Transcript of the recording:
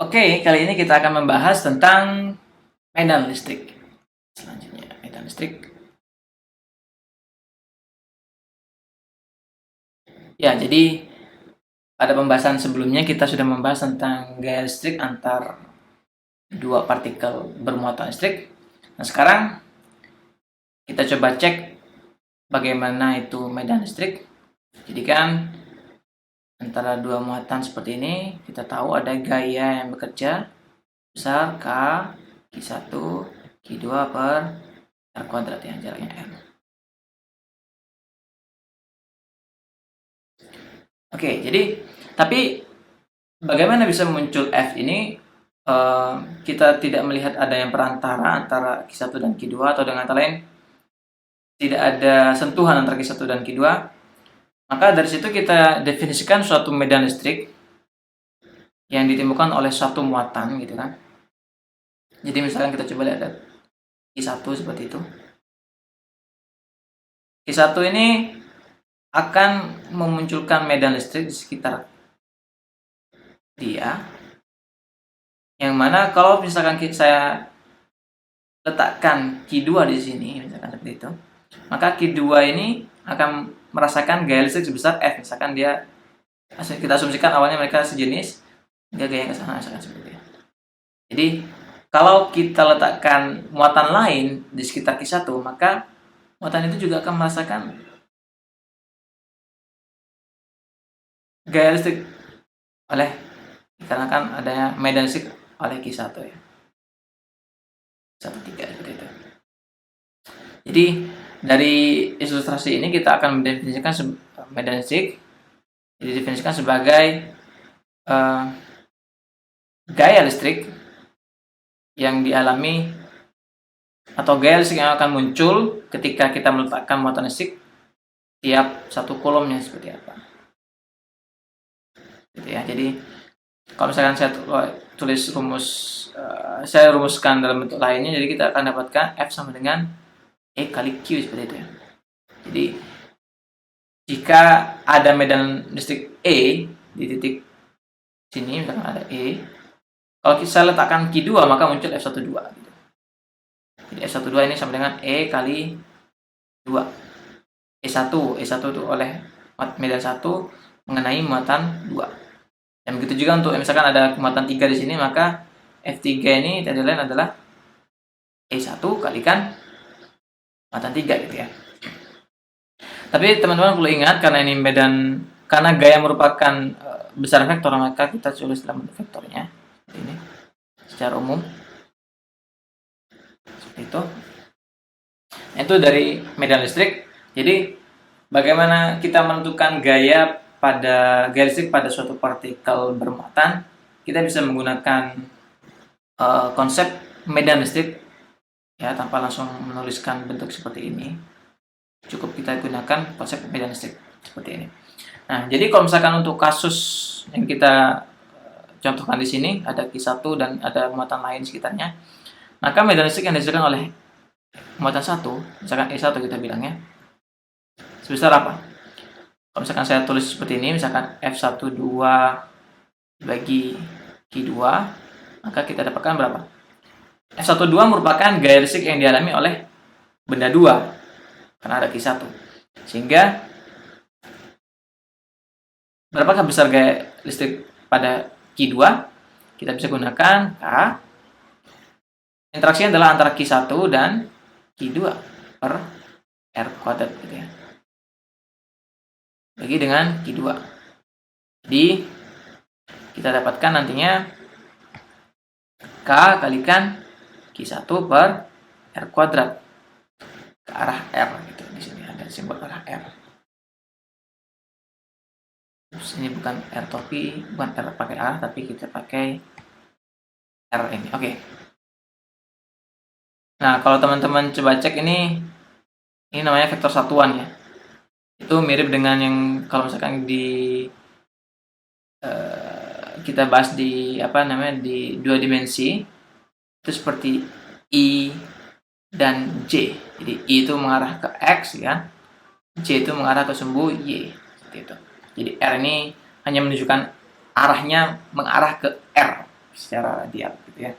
Oke, kali ini kita akan membahas tentang medan listrik. Selanjutnya, medan listrik. Ya, jadi pada pembahasan sebelumnya kita sudah membahas tentang gaya listrik antar dua partikel bermuatan listrik. Nah, sekarang kita coba cek bagaimana itu medan listrik. Jadi kan antara dua muatan seperti ini, kita tahu ada gaya yang bekerja besar K, Q1, Q2 per R kuadrat yang jaraknya R. Oke, jadi tapi bagaimana bisa muncul F ini? Kita tidak melihat ada yang perantara antara Q1 dan Q2, atau dengan kata lain tidak ada sentuhan antara Q1 dan Q2. Maka dari situ kita definisikan suatu medan listrik yang ditimbulkan oleh suatu muatan, gitu kan. Jadi misalkan kita coba lihat ada Q1 seperti itu. Q1 ini akan memunculkan medan listrik di sekitar dia, yang mana kalau misalkan saya letakkan Q2 di sini, misalkan seperti itu, maka Q2 ini akan merasakan gaya listrik sebesar F. Misalkan dia, kita asumsikan awalnya mereka sejenis, dia gaya ke sana, misalkan seperti itu. Jadi kalau kita letakkan muatan lain di sekitar Q1, maka muatan itu juga akan merasakan gaya listrik oleh, dikarenakan adanya medan listrik oleh Q1 ya. 1,3 seperti itu. Jadi dari ilustrasi ini kita akan mendefinisikan medan listrik didefinisikan sebagai gaya listrik yang dialami atau gaya listrik yang akan muncul ketika kita meletakkan muatan listrik tiap satu kulomnya seperti apa. Gitu ya. Jadi kalau misalkan saya tulis rumus, saya rumuskan dalam bentuk lainnya, jadi kita akan dapatkan F sama dengan E kali Q seperti itu ya. Jadi jika ada medan listrik E di titik sini, misalkan ada E, kalau kita letakkan Q2 maka muncul F12 gitu. Jadi F12 ini sama dengan E kali 2. E1 itu oleh medan 1 mengenai muatan 2. Dan begitu juga untuk misalkan ada muatan 3 di sini, maka F3 ini tidak lain adalah E1 kalikan muatan 3 gitu ya. Tapi teman-teman perlu ingat, karena gaya merupakan besar vektor, maka kita tulis dalam bentuk vektornya ini secara umum seperti itu. Itu dari medan listrik. Jadi bagaimana kita menentukan gaya listrik pada suatu partikel bermuatan? Kita bisa menggunakan konsep medan listrik ya, tanpa langsung menuliskan bentuk seperti ini. Cukup kita gunakan konsep medan listrik seperti ini. Nah, jadi kalau misalkan untuk kasus yang kita contohkan di sini, ada Q1 dan ada muatan lain sekitarnya, maka medan listrik yang dihasilkan oleh muatan 1, misalkan E1 kita bilangnya, sebesar apa? Kalau misalkan saya tulis seperti ini, misalkan F12 bagi Q2, maka kita dapatkan berapa? F12 merupakan gaya listrik yang dialami oleh benda 2, karena ada Q1. Sehingga berapakah besar gaya listrik pada Q2? Kita bisa gunakan K. Interaksinya adalah antara Q1 dan Q2 per R kuadrat gitu ya. Bagi dengan Q2. Jadi kita dapatkan nantinya K kalikan Q1 per R kuadrat ke arah R gitu. Di sini ada simbol arah R. Terus ini bukan R topi, bukan R pakai A, tapi kita pakai R ini. Oke. Nah, kalau teman-teman coba cek ini namanya vektor satuan ya. Itu mirip dengan yang kalau misalkan kita bahas di di 2 dimensi, itu seperti I dan J. Jadi I itu mengarah ke X ya, J itu mengarah ke sumbu Y seperti itu. Jadi R ini hanya menunjukkan arahnya mengarah ke R. secara radial gitu ya.